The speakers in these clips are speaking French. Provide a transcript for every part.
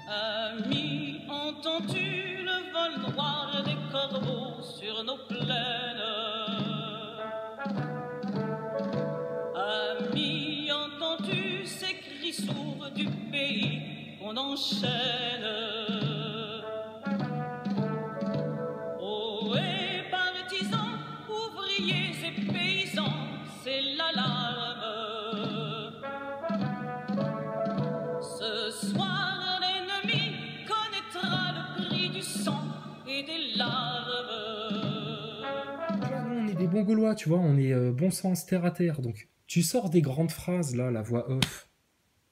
Ami, entends-tu le vol noir des corbeaux sur nos plaines? Ami, entends-tu ces cris sourds du pays qu'on enchaîne? Ohé, partisans, ouvriers et paysans, c'est l'alarme. Ce soir, l'ennemi connaîtra le prix du sang et des larmes. Là, nous, on est des bons Gaulois, tu vois, on est bon sens, terre à terre. Donc, tu sors des grandes phrases, là, la voix off.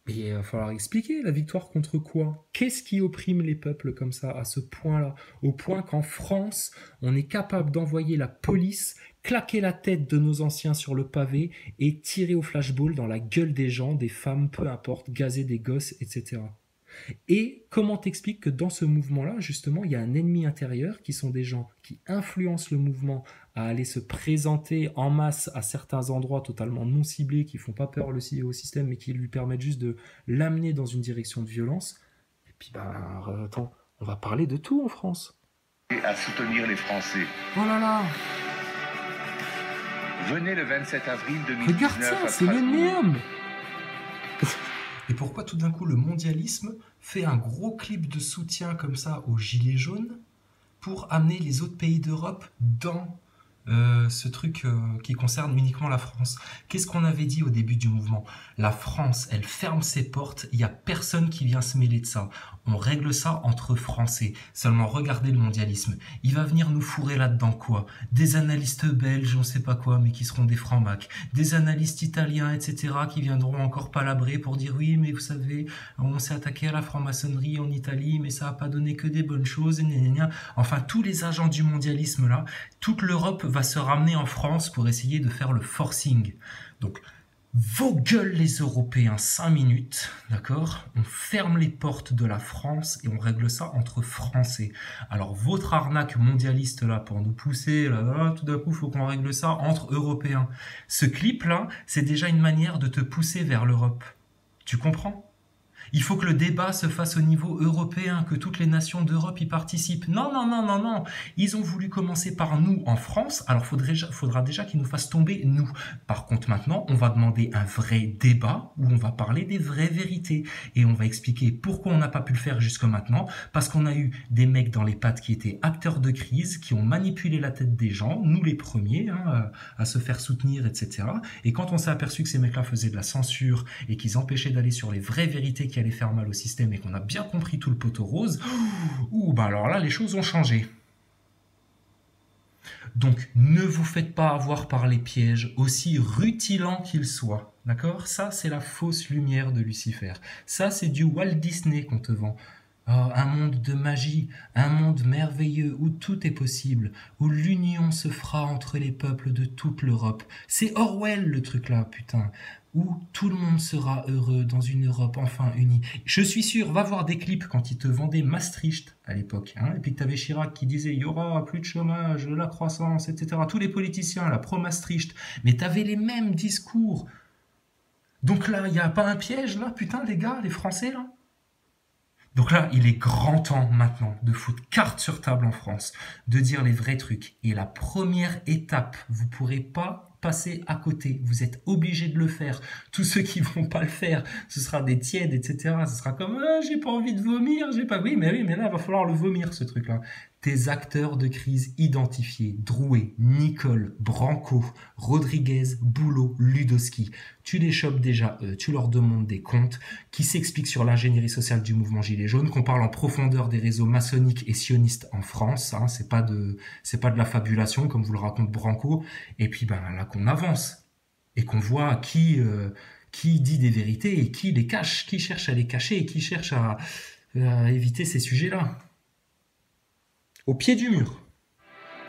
Mais il va falloir expliquer la victoire contre quoi? Qu'est-ce qui opprime les peuples comme ça, à ce point-là? Au point qu'en France, on est capable d'envoyer la police, claquer la tête de nos anciens sur le pavé et tirer au flashball dans la gueule des gens, des femmes, peu importe, gazer des gosses, etc. Et comment t'expliques que dans ce mouvement-là, justement, il y a un ennemi intérieur qui sont des gens qui influencent le mouvement à aller se présenter en masse à certains endroits totalement non ciblés, qui font pas peur au système, mais qui lui permettent juste de l'amener dans une direction de violence. Et puis, attends, on va parler de tout en France. À soutenir les Français. Oh là là! Venez le 27 avril 2019 Regarde ça, à c'est le Strasbourg. néum! Et pourquoi tout d'un coup le mondialisme fait un gros clip de soutien comme ça aux Gilets jaunes pour amener les autres pays d'Europe dans ce truc qui concerne uniquement la France? Qu'est-ce qu'on avait dit au début du mouvement? La France, elle ferme ses portes, il n'y a personne qui vient se mêler de ça. On règle ça entre Français. Seulement regardez le mondialisme. Il va venir nous fourrer là-dedans quoi? Des analystes belges, on sait pas quoi, mais qui seront des francs-macs. Des analystes italiens, etc., qui viendront encore palabrer pour dire oui, mais vous savez, on s'est attaqué à la franc-maçonnerie en Italie, mais ça n'a pas donné que des bonnes choses. Enfin, tous les agents du mondialisme là, toute l'Europe va se ramener en France pour essayer de faire le forcing. Donc, vos gueules les Européens, 5 minutes, d'accord? On ferme les portes de la France et on règle ça entre Français. Alors votre arnaque mondialiste là pour nous pousser, là, tout d'un coup il faut qu'on règle ça entre Européens. Ce clip là, c'est déjà une manière de te pousser vers l'Europe. Tu comprends? Il faut que le débat se fasse au niveau européen, que toutes les nations d'Europe y participent. Non, non, non, non, non. Ils ont voulu commencer par nous en France, alors faudra déjà qu'ils nous fassent tomber nous. Par contre, maintenant, on va demander un vrai débat où on va parler des vraies vérités. Et on va expliquer pourquoi on n'a pas pu le faire jusque maintenant, parce qu'on a eu des mecs dans les pattes qui étaient acteurs de crise, qui ont manipulé la tête des gens, nous les premiers, à se faire soutenir, etc. Et quand on s'est aperçu que ces mecs-là faisaient de la censure et qu'ils empêchaient d'aller sur les vraies vérités qui allait faire mal au système et qu'on a bien compris tout le poteau rose, alors là, les choses ont changé. Donc, ne vous faites pas avoir par les pièges, aussi rutilants qu'ils soient. D'accord? Ça, c'est la fausse lumière de Lucifer. Ça, c'est du Walt Disney qu'on te vend. Oh, un monde de magie, un monde merveilleux où tout est possible, où l'union se fera entre les peuples de toute l'Europe. C'est Orwell le truc là, putain. Où tout le monde sera heureux dans une Europe enfin unie. Je suis sûr, va voir des clips quand ils te vendaient Maastricht à l'époque. Hein, et puis tu avais Chirac qui disait il y aura plus de chômage, la croissance, etc. Tous les politiciens, la pro-Maastricht. Mais tu avais les mêmes discours. Donc là, il n'y a pas un piège là, putain les gars, les Français là? Donc là, il est grand temps maintenant de foutre carte sur table en France, de dire les vrais trucs. Et la première étape, vous pourrez pas passer à côté. Vous êtes obligés de le faire. Tous ceux qui vont pas le faire, ce sera des tièdes, etc. Ce sera comme j'ai pas envie de vomir, j'ai pas. Oui, mais là, il va falloir le vomir ce truc-là. Tes acteurs de crise identifiés, Drouet, Nicole, Branco, Rodriguez, Boulot, Ludowski. Tu les chopes déjà, tu leur demandes des comptes, qui s'expliquent sur l'ingénierie sociale du mouvement Gilets jaunes, qu'on parle en profondeur des réseaux maçonniques et sionistes en France. Hein, c'est pas de la fabulation comme vous le raconte Branco. Et puis là qu'on avance et qu'on voit qui dit des vérités et qui les cache, qui cherche à les cacher et qui cherche à éviter ces sujets-là. Au pied du mur.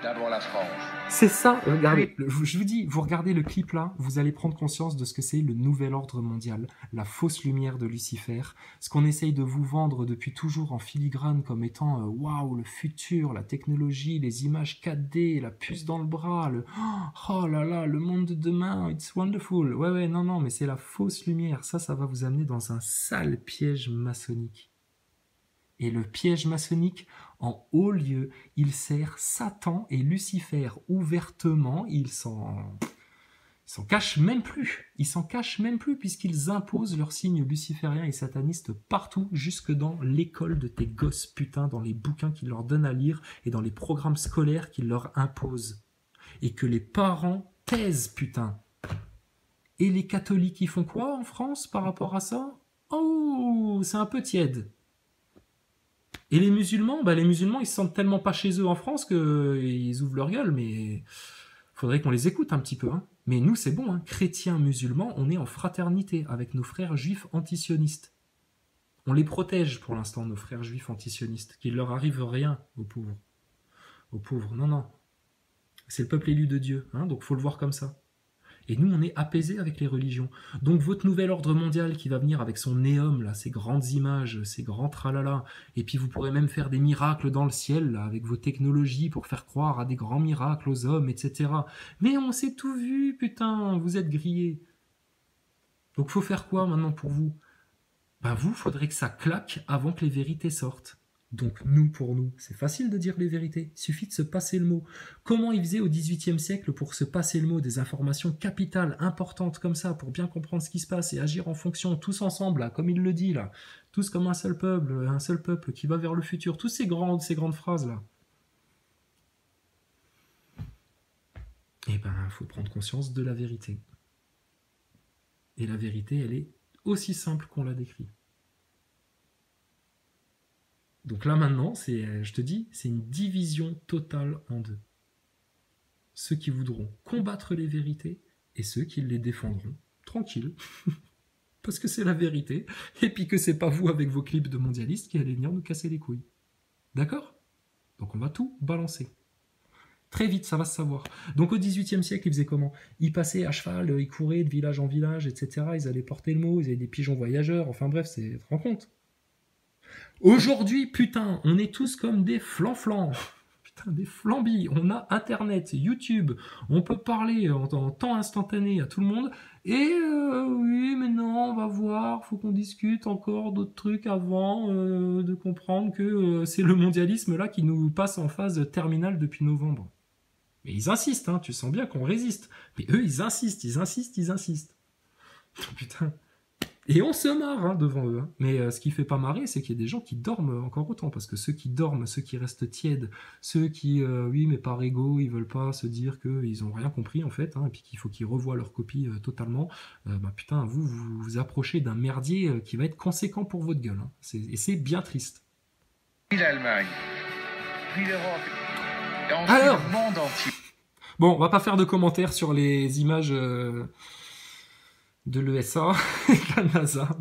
d'abord la France. C'est ça, regardez, je vous dis, vous regardez le clip là, vous allez prendre conscience de ce que c'est le nouvel ordre mondial, la fausse lumière de Lucifer, ce qu'on essaye de vous vendre depuis toujours en filigrane comme étant waouh, le futur, la technologie, les images 4D, la puce dans le bras, oh là là, le monde de demain, it's wonderful. Ouais, non, mais c'est la fausse lumière, ça va vous amener dans un sale piège maçonnique. Et le piège maçonnique, en haut lieu, il sert Satan et Lucifer ouvertement. Ils s'en cachent même plus. Ils s'en cachent même plus puisqu'ils imposent leurs signes lucifériens et satanistes partout, jusque dans l'école de tes gosses, putain, dans les bouquins qu'ils leur donnent à lire et dans les programmes scolaires qu'ils leur imposent. Et que les parents taisent, putain. Et les catholiques, ils font quoi en France par rapport à ça? Oh, c'est un peu tiède. Et les musulmans, ils se sentent tellement pas chez eux en France qu'ils ouvrent leur gueule, mais faudrait qu'on les écoute un petit peu. Hein. Mais nous, c'est bon, hein. Chrétiens, musulmans, on est en fraternité avec nos frères juifs antisionistes. On les protège pour l'instant, nos frères juifs antisionistes, qu'il leur arrive rien aux pauvres. Aux pauvres, non. C'est le peuple élu de Dieu, hein, donc faut le voir comme ça. Et nous, on est apaisés avec les religions. Donc votre nouvel ordre mondial qui va venir avec son néum, là, ces grandes images, ces grands tralala, et puis vous pourrez même faire des miracles dans le ciel, là, avec vos technologies pour faire croire à des grands miracles aux hommes, etc. Mais on s'est tout vu, putain, vous êtes grillés. Donc faut faire quoi maintenant pour vous? Vous, faudrait que ça claque avant que les vérités sortent. Donc nous, pour nous, c'est facile de dire les vérités, il suffit de se passer le mot. Comment ils faisaient au XVIIIe siècle pour se passer le mot des informations capitales, importantes comme ça, pour bien comprendre ce qui se passe et agir en fonction, tous ensemble, là, comme il le dit, là, tous comme un seul peuple qui va vers le futur, toutes ces grandes phrases-là. Eh ben, il faut prendre conscience de la vérité. Et la vérité, elle est aussi simple qu'on l'a décrit. Donc là maintenant, je te dis, c'est une division totale en deux. Ceux qui voudront combattre les vérités et ceux qui les défendront. Tranquille. Parce que c'est la vérité. Et puis que c'est pas vous avec vos clips de mondialistes qui allez venir nous casser les couilles. D'accord? Donc on va tout balancer. Très vite, ça va se savoir. Donc au XVIIIe siècle, ils faisaient comment? Ils passaient à cheval, ils couraient de village en village, etc. Ils allaient porter le mot, ils avaient des pigeons voyageurs. Enfin bref, tu te rends compte? Aujourd'hui, putain, on est tous comme des flanflans. Putain, des flambis. On a Internet, YouTube. On peut parler en temps instantané à tout le monde. Et oui, mais non, on va voir. Faut qu'on discute encore d'autres trucs avant de comprendre que c'est le mondialisme là qui nous passe en phase terminale depuis novembre. Mais ils insistent, hein, tu sens bien qu'on résiste. Mais eux, ils insistent. Putain. Et on se marre hein, devant eux. Hein. Mais ce qui fait pas marrer, c'est qu'il y a des gens qui dorment encore autant. Parce que ceux qui dorment, ceux qui restent tièdes, ceux qui, oui, mais par ego, ils veulent pas se dire qu'ils ont rien compris en fait, hein, et puis qu'il faut qu'ils revoient leur copie totalement, putain, vous approchez d'un merdier qui va être conséquent pour votre gueule. Hein. Et c'est bien triste. Puis l'Allemagne, puis l'Europe, et ensuite Alors, le monde entier. Bon, on va pas faire de commentaires sur les images de l'ESA et de la NASA.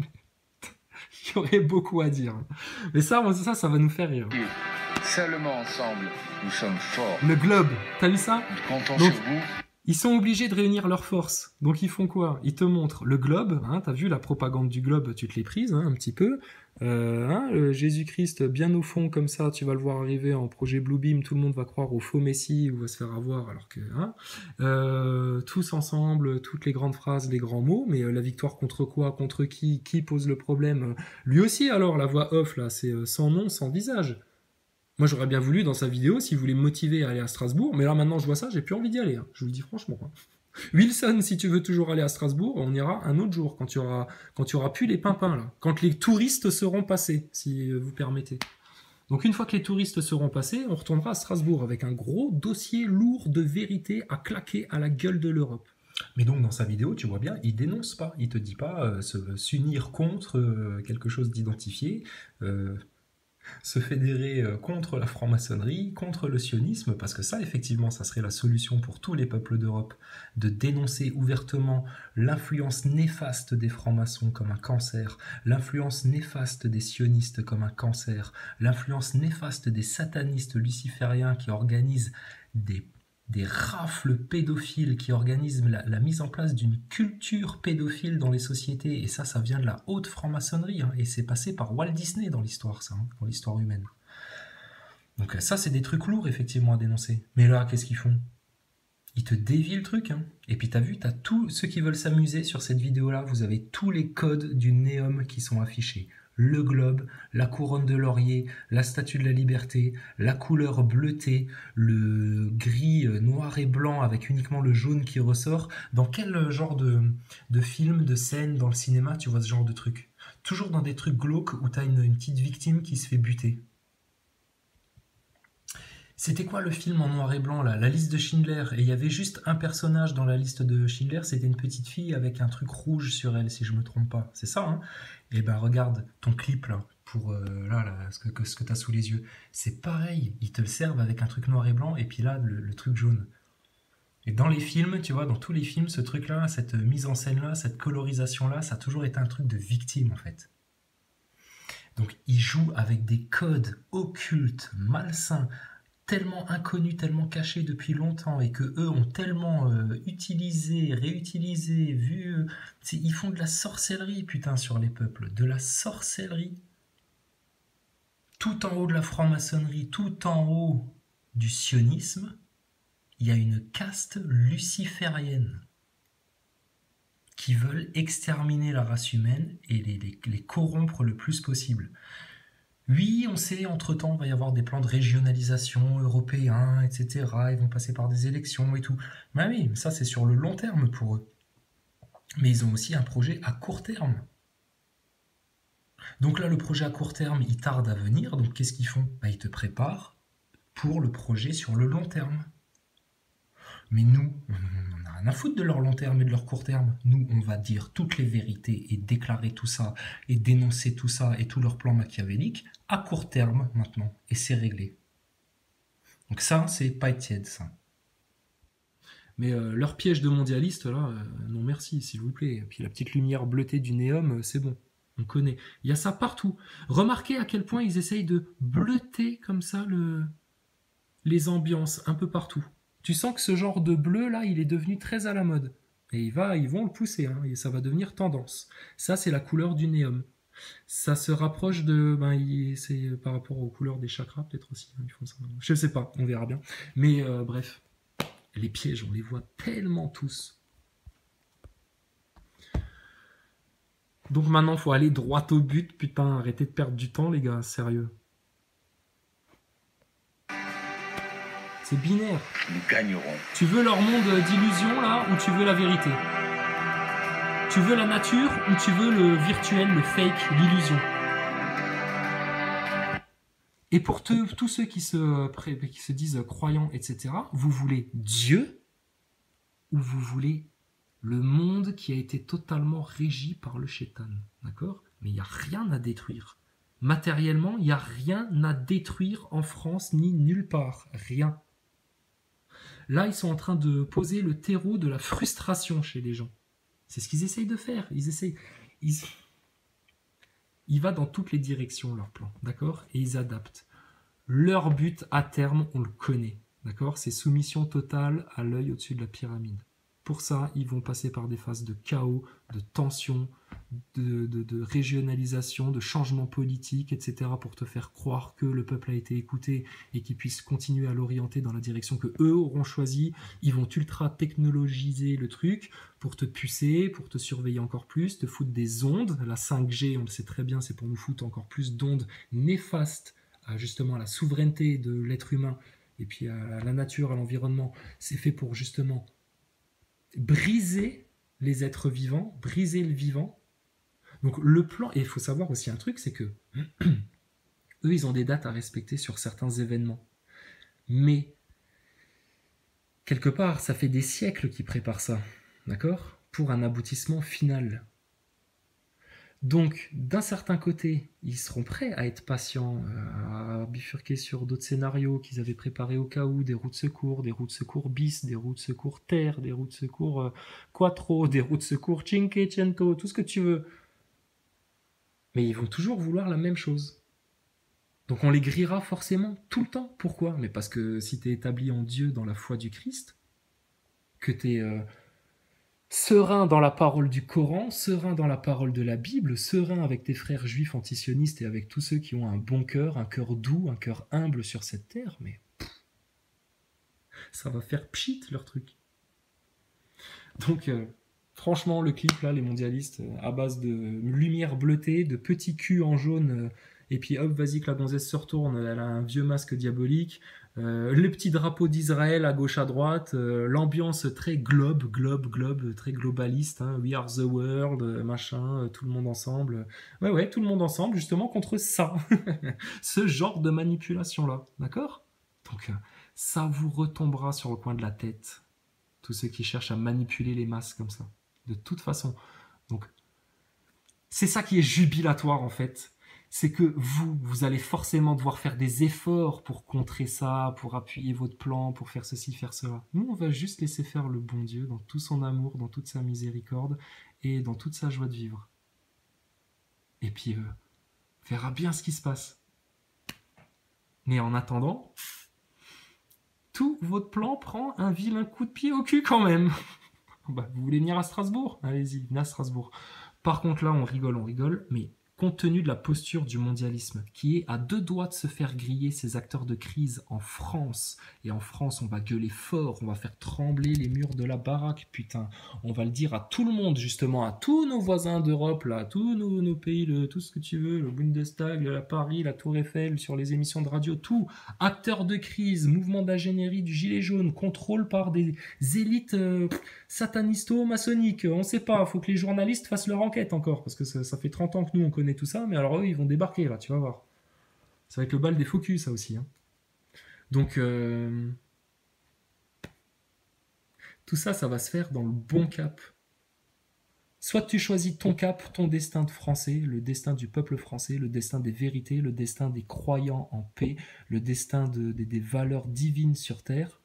Il y aurait beaucoup à dire. Mais ça va nous faire rire. Seulement ensemble, nous sommes forts. Le globe, t'as vu ça? Nous comptons Donc, sur vous. ils sont obligés de réunir leurs forces. Donc ils font quoi? Ils te montrent le globe, hein, t'as vu la propagande du globe, tu te l'es prise hein, un petit peu. Jésus-Christ bien au fond comme ça, tu vas le voir arriver en projet Bluebeam, tout le monde va croire au faux Messie ou va se faire avoir alors que... tous ensemble, toutes les grandes phrases, les grands mots, mais la victoire contre quoi? Contre qui pose le problème? Lui aussi alors, la voix off là, c'est sans nom, sans visage. Moi, j'aurais bien voulu, dans sa vidéo, s'il voulait me motiver à aller à Strasbourg, mais là, maintenant, je vois ça, j'ai plus envie d'y aller, hein. Je vous le dis franchement. Hein. Wilson, si tu veux toujours aller à Strasbourg, on ira un autre jour, quand tu auras plus les pimpins, là. Quand les touristes seront passés, si vous permettez. Donc, une fois que les touristes seront passés, on retournera à Strasbourg avec un gros dossier lourd de vérité à claquer à la gueule de l'Europe. Mais donc, dans sa vidéo, tu vois bien, il dénonce pas. Il te dit pas s'unir contre quelque chose d'identifié, se fédérer contre la franc-maçonnerie, contre le sionisme, parce que ça, effectivement, ça serait la solution pour tous les peuples d'Europe, de dénoncer ouvertement l'influence néfaste des francs-maçons comme un cancer, l'influence néfaste des sionistes comme un cancer, l'influence néfaste des satanistes lucifériens qui organisent des rafles pédophiles qui organisent la mise en place d'une culture pédophile dans les sociétés. Et ça vient de la haute franc-maçonnerie. Hein, et c'est passé par Walt Disney dans l'histoire, ça, hein, dans l'histoire humaine. Donc ça, c'est des trucs lourds, effectivement, à dénoncer. Mais là, qu'est-ce qu'ils font? Ils te dévient le truc. Hein. Et puis, t'as vu, t'as tous ceux qui veulent s'amuser sur cette vidéo-là. Vous avez tous les codes du Néum qui sont affichés. Le globe, la couronne de laurier, la statue de la liberté, la couleur bleutée, le gris noir et blanc avec uniquement le jaune qui ressort. Dans quel genre de film, de scène dans le cinéma tu vois ce genre de truc? Toujours dans des trucs glauques où t'as une petite victime qui se fait buter. C'était quoi le film en noir et blanc là? La liste de Schindler. Et il y avait juste un personnage dans la liste de Schindler, c'était une petite fille avec un truc rouge sur elle, si je me trompe pas. C'est ça, hein? Et ben regarde ton clip là, pour ce que tu as sous les yeux. C'est pareil, ils te le servent avec un truc noir et blanc, et puis là, le truc jaune. Et dans les films, tu vois, dans tous les films, ce truc-là, cette mise en scène-là, cette colorisation-là, ça a toujours été un truc de victime en fait. Donc ils jouent avec des codes occultes, malsains, tellement inconnus, tellement cachés depuis longtemps et que eux ont tellement utilisé, réutilisé, vu... ils font de la sorcellerie, putain, sur les peuples. De la sorcellerie. Tout en haut de la franc-maçonnerie, tout en haut du sionisme, il y a une caste luciférienne qui veulent exterminer la race humaine et les corrompre le plus possible. Oui, on sait, entre-temps, il va y avoir des plans de régionalisation européens, etc. Ils vont passer par des élections et tout. Mais oui, ça c'est sur le long terme pour eux. Mais ils ont aussi un projet à court terme. Donc là, le projet à court terme, il tarde à venir. Donc qu'est-ce qu'ils font? Ils te préparent pour le projet sur le long terme. Mais nous, on n'a rien à foutre de leur long terme et de leur court terme. Nous, on va dire toutes les vérités et déclarer tout ça et dénoncer tout ça et tout leur plan machiavélique à court terme maintenant. Et c'est réglé. Donc ça, c'est pas tiède, ça. Mais leur piège de mondialiste, là, non merci, s'il vous plaît. Et puis la petite lumière bleutée du Néum, c'est bon. On connaît. Il y a ça partout. Remarquez à quel point ils essayent de bleuter comme ça les ambiances un peu partout. Tu sens que ce genre de bleu là, il est devenu très à la mode. Et ils vont le pousser, hein, et ça va devenir tendance. Ça, c'est la couleur du Néum. Ça se rapproche de... c'est par rapport aux couleurs des chakras, peut-être aussi. Hein, ils font ça. Je sais pas, on verra bien. Mais bref, les pièges, on les voit tellement tous. Donc maintenant, faut aller droit au but. Putain, arrêtez de perdre du temps, les gars, sérieux. C'est binaire. Nous gagnerons. Tu veux leur monde d'illusion, là, ou tu veux la vérité? Tu veux la nature, ou tu veux le virtuel, le fake, l'illusion? Et pour tous ceux qui se disent croyants, etc., vous voulez Dieu, ou vous voulez le monde qui a été totalement régi par le Shaitan, d'accord? Mais il n'y a rien à détruire. Matériellement, il n'y a rien à détruire en France, ni nulle part. Rien. Là, ils sont en train de poser le terreau de la frustration chez les gens. C'est ce qu'ils essayent de faire. Il va dans toutes les directions, leur plan, d'accord? Et ils adaptent. Leur but, à terme, on le connaît, d'accord? C'est soumission totale à l'œil au-dessus de la pyramide. Pour ça, ils vont passer par des phases de chaos, de tension, de régionalisation, de changement politique, etc. pour te faire croire que le peuple a été écouté et qu'ils puissent continuer à l'orienter dans la direction que eux auront choisi. Ils vont ultra technologiser le truc pour te pucer, pour te surveiller encore plus, te foutre des ondes. La 5G, on le sait très bien, c'est pour nous foutre encore plus d'ondes néfastes justement à la souveraineté de l'être humain et puis à la nature, à l'environnement. C'est fait pour justement briser les êtres vivants, briser le vivant. Donc le plan, et il faut savoir aussi un truc, c'est que eux, ils ont des dates à respecter sur certains événements. Mais, quelque part, ça fait des siècles qu'ils préparent ça, d'accord? Pour un aboutissement final. Donc, d'un certain côté, ils seront prêts à être patients, à bifurquer sur d'autres scénarios qu'ils avaient préparés au cas où, des routes de secours bis, des routes de secours terre, des routes de secours quattro, des routes de secours cinquecento, tout ce que tu veux. Mais ils vont toujours vouloir la même chose. Donc on les grillera forcément tout le temps. Pourquoi? Mais parce que si tu es établi en Dieu dans la foi du Christ, que tu es serein dans la parole du Coran, serein dans la parole de la Bible, serein avec tes frères juifs antisionistes et avec tous ceux qui ont un bon cœur, un cœur doux, un cœur humble sur cette terre, mais ça va faire pchit leur truc. Donc franchement, le clip là, les mondialistes, à base de lumière bleutée, de petits culs en jaune, et puis hop, vas-y que la gonzesse se retourne, elle a un vieux masque diabolique, le petit drapeau d'Israël à gauche à droite, l'ambiance très globe, très globaliste, hein, we are the world, machin, tout le monde ensemble. Ouais, tout le monde ensemble, justement, contre ça. Ce genre de manipulation-là, d'accord? Donc, ça vous retombera sur le coin de la tête, tous ceux qui cherchent à manipuler les masses comme ça. De toute façon. Donc, c'est ça qui est jubilatoire, en fait. C'est que vous allez forcément devoir faire des efforts pour contrer ça, pour appuyer votre plan, pour faire ceci, faire cela. Nous, on va juste laisser faire le bon Dieu dans tout son amour, dans toute sa miséricorde et dans toute sa joie de vivre. Et puis, on verra bien ce qui se passe. Mais en attendant, tout votre plan prend un vilain coup de pied au cul quand même. Bah, vous voulez venir à Strasbourg? Allez-y, venez à Strasbourg. Par contre, là, on rigole, mais compte tenu de la posture du mondialisme, qui est à 2 doigts de se faire griller ces acteurs de crise en France, et en France, on va gueuler fort, on va faire trembler les murs de la baraque, putain, on va le dire à tout le monde, justement, à tous nos voisins d'Europe, là, tous nos pays, tout ce que tu veux, le Bundestag, la Paris, la Tour Eiffel, sur les émissions de radio, tout, acteurs de crise, mouvement d'ingénierie du gilet jaune, contrôle par des élites satanisto-maçonniques, on sait pas, faut que les journalistes fassent leur enquête encore, parce que ça fait 30 ans que nous on connaît tout ça, mais alors eux ils vont débarquer là, tu vas voir. Ça va être le bal des faux culs ça aussi. Hein. Donc tout ça, ça va se faire dans le bon cap. Soit tu choisis ton cap, ton destin de français, le destin du peuple français, le destin des vérités, le destin des croyants en paix, le destin des valeurs divines sur terre,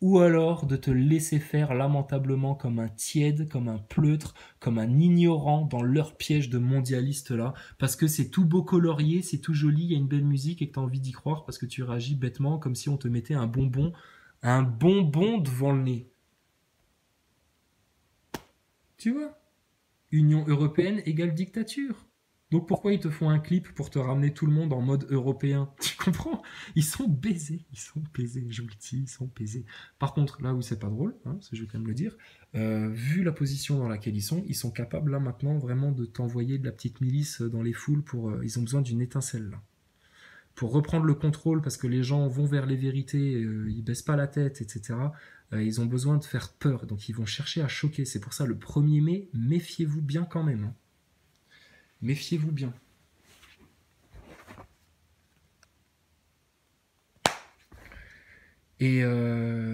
ou alors de te laisser faire lamentablement comme un tiède, comme un pleutre, comme un ignorant dans leur piège de mondialiste là, parce que c'est tout beau colorié, c'est tout joli, il y a une belle musique et que tu as envie d'y croire parce que tu réagis bêtement comme si on te mettait un bonbon devant le nez. Tu vois? Union européenne égale dictature. Donc pourquoi ils te font un clip pour te ramener tout le monde en mode européen? Tu comprends? Ils sont baisés, je vous le dis, ils sont baisés. Par contre, là où c'est pas drôle, hein, je vais quand même le dire, vu la position dans laquelle ils sont capables là maintenant vraiment de t'envoyer de la petite milice dans les foules ils ont besoin d'une étincelle là. Pour reprendre le contrôle parce que les gens vont vers les vérités, ils baissent pas la tête, etc. Ils ont besoin de faire peur, donc ils vont chercher à choquer. C'est pour ça le 1er mai, méfiez-vous bien quand même. Hein. Méfiez-vous bien. Et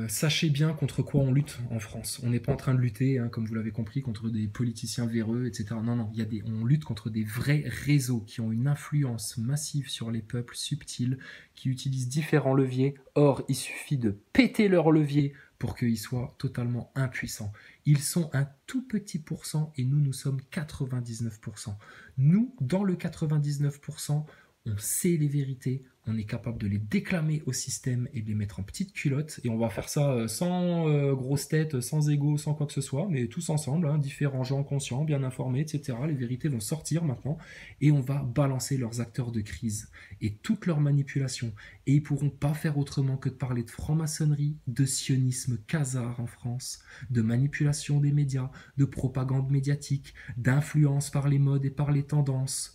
sachez bien contre quoi on lutte en France. On n'est pas en train de lutter, hein, comme vous l'avez compris, contre des politiciens véreux, etc. Non, on lutte contre des vrais réseaux qui ont une influence massive sur les peuples subtils, qui utilisent différents leviers. Or, il suffit de péter leur levier pour qu'ils soient totalement impuissants. Ils sont un tout petit pourcent et nous sommes 99%. Nous, dans le 99%, on sait les vérités, on est capable de les déclamer au système et de les mettre en petite culotte. Et on va faire ça sans grosse tête, sans ego, sans quoi que ce soit, mais tous ensemble, hein, différents gens conscients, bien informés, etc. Les vérités vont sortir maintenant et on va balancer leurs acteurs de crise et toutes leurs manipulations. Et ils pourront pas faire autrement que de parler de franc-maçonnerie, de sionisme khazar en France, de manipulation des médias, de propagande médiatique, d'influence par les modes et par les tendances.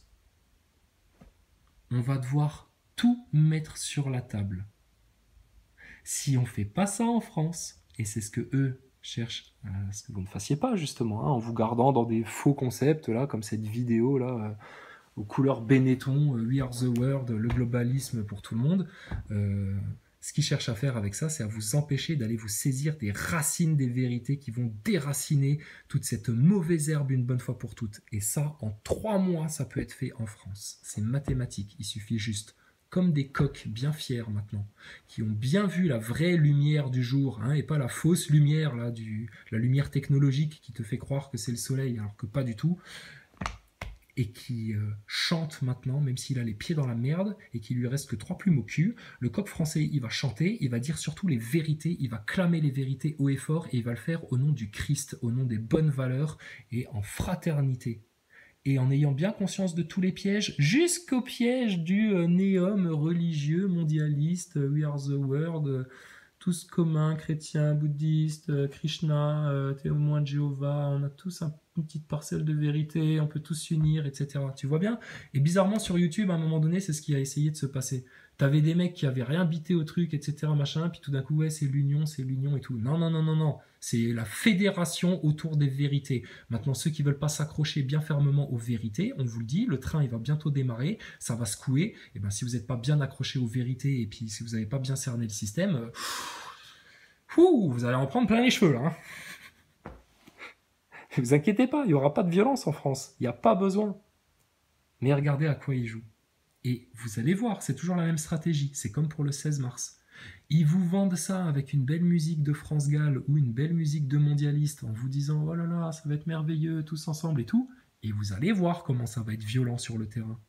On va devoir tout mettre sur la table. Si on fait pas ça en France, et c'est ce que eux cherchent à ce que vous ne fassiez pas justement, hein, en vous gardant dans des faux concepts là, comme cette vidéo là, aux couleurs Benetton, We Are the World, le globalisme pour tout le monde. Ce qu'ils cherchent à faire avec ça, c'est à vous empêcher d'aller vous saisir des racines des vérités qui vont déraciner toute cette mauvaise herbe une bonne fois pour toutes. Et ça, en 3 mois, ça peut être fait en France. C'est mathématique. Il suffit juste, comme des coqs bien fiers maintenant, qui ont bien vu la vraie lumière du jour, hein, et pas la fausse lumière, là, la lumière technologique qui te fait croire que c'est le soleil, alors que pas du tout. et qui chante maintenant, même s'il a les pieds dans la merde et qu'il lui reste que 3 plumes au cul. Le coq français, il va chanter, il va dire surtout les vérités, il va clamer les vérités haut et fort et il va le faire au nom du Christ, au nom des bonnes valeurs et en fraternité. Et en ayant bien conscience de tous les pièges, jusqu'au piège du néum religieux, mondialiste, we are the world, tous communs, chrétiens, bouddhistes, Krishna, témoins de Jéhovah, on a tous une petite parcelle de vérité, on peut tous s'unir, etc. Tu vois bien? Et bizarrement, sur YouTube, à un moment donné, c'est ce qui a essayé de se passer. T'avais des mecs qui avaient rien bité au truc, etc., machin, puis tout d'un coup, ouais, c'est l'union et tout. Non, non, non, non, non. C'est la fédération autour des vérités. Maintenant, ceux qui veulent pas s'accrocher bien fermement aux vérités, on vous le dit, le train, il va bientôt démarrer, ça va secouer. Et ben, si vous n'êtes pas bien accroché aux vérités, et puis si vous n'avez pas bien cerné le système, vous allez en prendre plein les cheveux, là. Ne vous inquiétez pas, il n'y aura pas de violence en France. Il n'y a pas besoin. Mais regardez à quoi ils jouent. Et vous allez voir, c'est toujours la même stratégie. C'est comme pour le 16 mars. Ils vous vendent ça avec une belle musique de France Gall ou une belle musique de mondialiste en vous disant « Oh là là, ça va être merveilleux, tous ensemble et tout ». Et vous allez voir comment ça va être violent sur le terrain.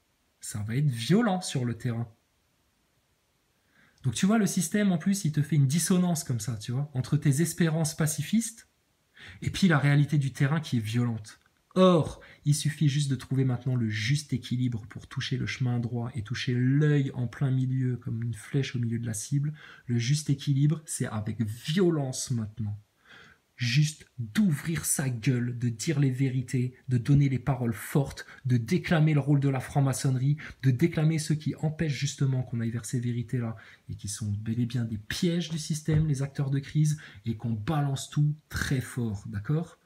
Ça va être violent sur le terrain. Donc tu vois, le système, en plus, il te fait une dissonance comme ça, tu vois, entre tes espérances pacifistes et puis la réalité du terrain qui est violente. Or, il suffit juste de trouver maintenant le juste équilibre pour toucher le chemin droit et toucher l'œil en plein milieu comme une flèche au milieu de la cible. Le juste équilibre, c'est avec violence maintenant. Juste d'ouvrir sa gueule, de dire les vérités, de donner les paroles fortes, de déclamer le rôle de la franc-maçonnerie, de déclamer ceux qui empêchent justement qu'on aille vers ces vérités-là et qui sont bel et bien des pièges du système, les acteurs de crise, et qu'on balance tout très fort, d'accord ?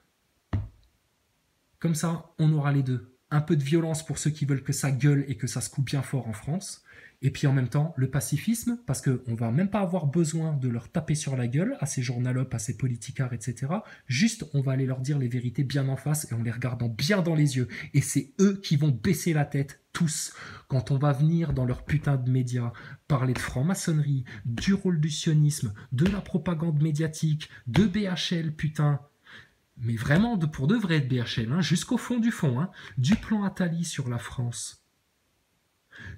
Comme ça, on aura les deux. Un peu de violence pour ceux qui veulent que ça gueule et que ça se coupe bien fort en France. Et puis en même temps, le pacifisme, parce qu'on ne va même pas avoir besoin de leur taper sur la gueule, à ces journalopes, à ces politicards, etc. Juste, on va aller leur dire les vérités bien en face et en les regardant bien dans les yeux. Et c'est eux qui vont baisser la tête, tous, quand on va venir dans leur putain de médias parler de franc-maçonnerie, du rôle du sionisme, de la propagande médiatique, de BHL, putain. Mais vraiment, pour de vrai de BHL, hein, jusqu'au fond, hein, du plan Attali sur la France,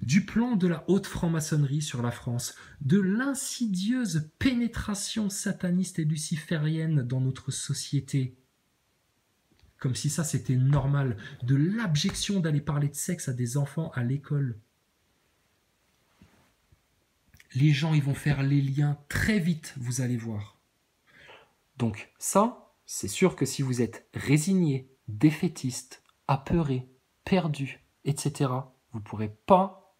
du plan de la haute franc-maçonnerie sur la France, de l'insidieuse pénétration sataniste et luciférienne dans notre société, comme si ça c'était normal, de l'abjection d'aller parler de sexe à des enfants à l'école. Les gens, ils vont faire les liens très vite, vous allez voir. Donc ça, c'est sûr que si vous êtes résigné, défaitiste, apeuré, perdu, etc., vous ne pourrez pas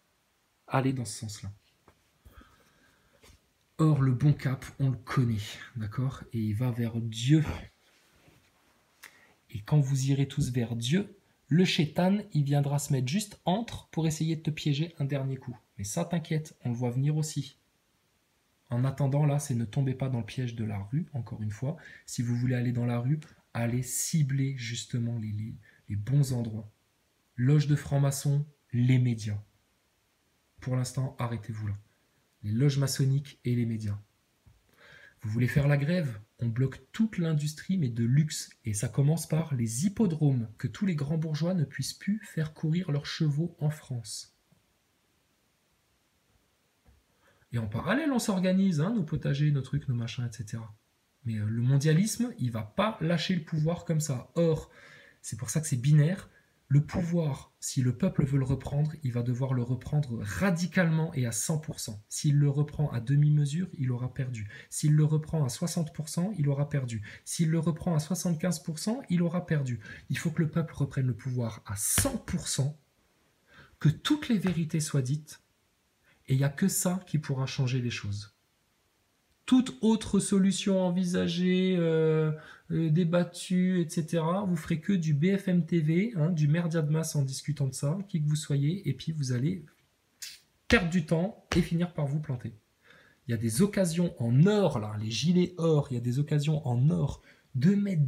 aller dans ce sens-là. Or, le bon cap, on le connaît, d'accord ? Et il va vers Dieu. Et quand vous irez tous vers Dieu, le shaitan, il viendra se mettre juste entre pour essayer de te piéger un dernier coup. Mais ça, t'inquiète, on le voit venir aussi. En attendant, là, c'est ne tombez pas dans le piège de la rue, encore une fois. Si vous voulez aller dans la rue, allez cibler justement les bons endroits. Loge de francs-maçons, les médias. Pour l'instant, arrêtez-vous là. Les loges maçonniques et les médias. Vous voulez faire la grève ? On bloque toute l'industrie, mais de luxe. Et ça commence par les hippodromes, que tous les grands bourgeois ne puissent plus faire courir leurs chevaux en France. Et en parallèle, on s'organise, hein, nos potagers, nos trucs, nos machins, etc. Mais le mondialisme, il ne va pas lâcher le pouvoir comme ça. Or, c'est pour ça que c'est binaire. Le pouvoir, si le peuple veut le reprendre, il va devoir le reprendre radicalement et à 100%. S'il le reprend à demi-mesure, il aura perdu. S'il le reprend à 60%, il aura perdu. S'il le reprend à 75%, il aura perdu. Il faut que le peuple reprenne le pouvoir à 100%, que toutes les vérités soient dites, et il n'y a que ça qui pourra changer les choses. Toute autre solution envisagée, débattue, etc., vous ferez que du BFM TV, hein, du merdia de masse en discutant de ça, qui que vous soyez, et puis vous allez perdre du temps et finir par vous planter. Il y a des occasions en or, là, les gilets or, il y a des occasions en or de mettre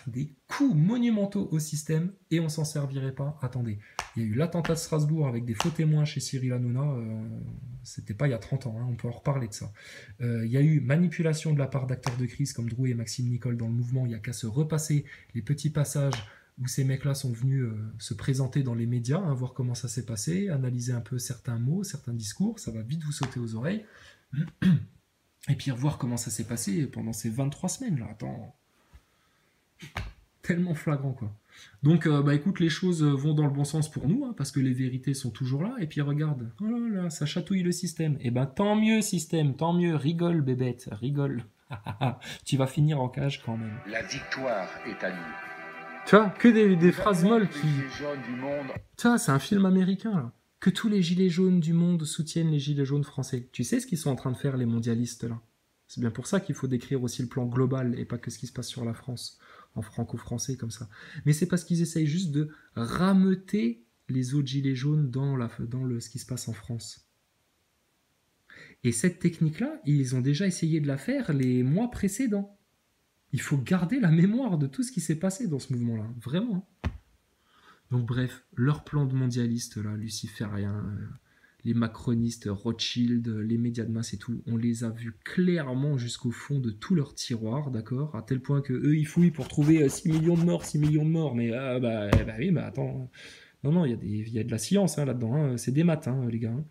des coups monumentaux au système et on s'en servirait pas. Attendez, il y a eu l'attentat de Strasbourg avec des faux témoins chez Cyril Hanouna, c'était pas il y a 30 ans, hein, on peut en reparler de ça. Il y a eu manipulation de la part d'acteurs de crise comme Drouet et Maxime Nicole dans le mouvement, il n'y a qu'à se repasser les petits passages où ces mecs-là sont venus se présenter dans les médias, hein, voir comment ça s'est passé, analyser un peu certains mots, certains discours, ça va vite vous sauter aux oreilles. Et puis voir comment ça s'est passé pendant ces 23 semaines, là. Attends. Tellement flagrant, quoi. Donc, écoute, les choses vont dans le bon sens pour nous, hein, parce que les vérités sont toujours là. Et puis, regarde, oh là là, ça chatouille le système. Eh ben, tant mieux, système, tant mieux. Rigole, bébête, rigole. Tu vas finir en cage quand même. La victoire est à nous. Tu vois, que des phrases molles qui... Les jeunes du monde. Tu vois, c'est un film américain, là. Que tous les gilets jaunes du monde soutiennent les gilets jaunes français. Tu sais ce qu'ils sont en train de faire, les mondialistes, là? C'est bien pour ça qu'il faut décrire aussi le plan global et pas que ce qui se passe sur la France, en franco-français comme ça. Mais c'est parce qu'ils essayent juste de rameuter les autres gilets jaunes dans ce qui se passe en France. Et cette technique-là, ils ont déjà essayé de la faire les mois précédents. Il faut garder la mémoire de tout ce qui s'est passé dans ce mouvement-là, vraiment. Donc bref, leur plan de mondialiste, là, luciférien, les macronistes, Rothschild, les médias de masse et tout, on les a vus clairement jusqu'au fond de tous leurs tiroirs, d'accord, à tel point que eux ils fouillent pour trouver 6 millions de morts, mais oui, mais attends, non, il y a de la science hein, là-dedans, hein, c'est des maths, hein, les gars. Hein.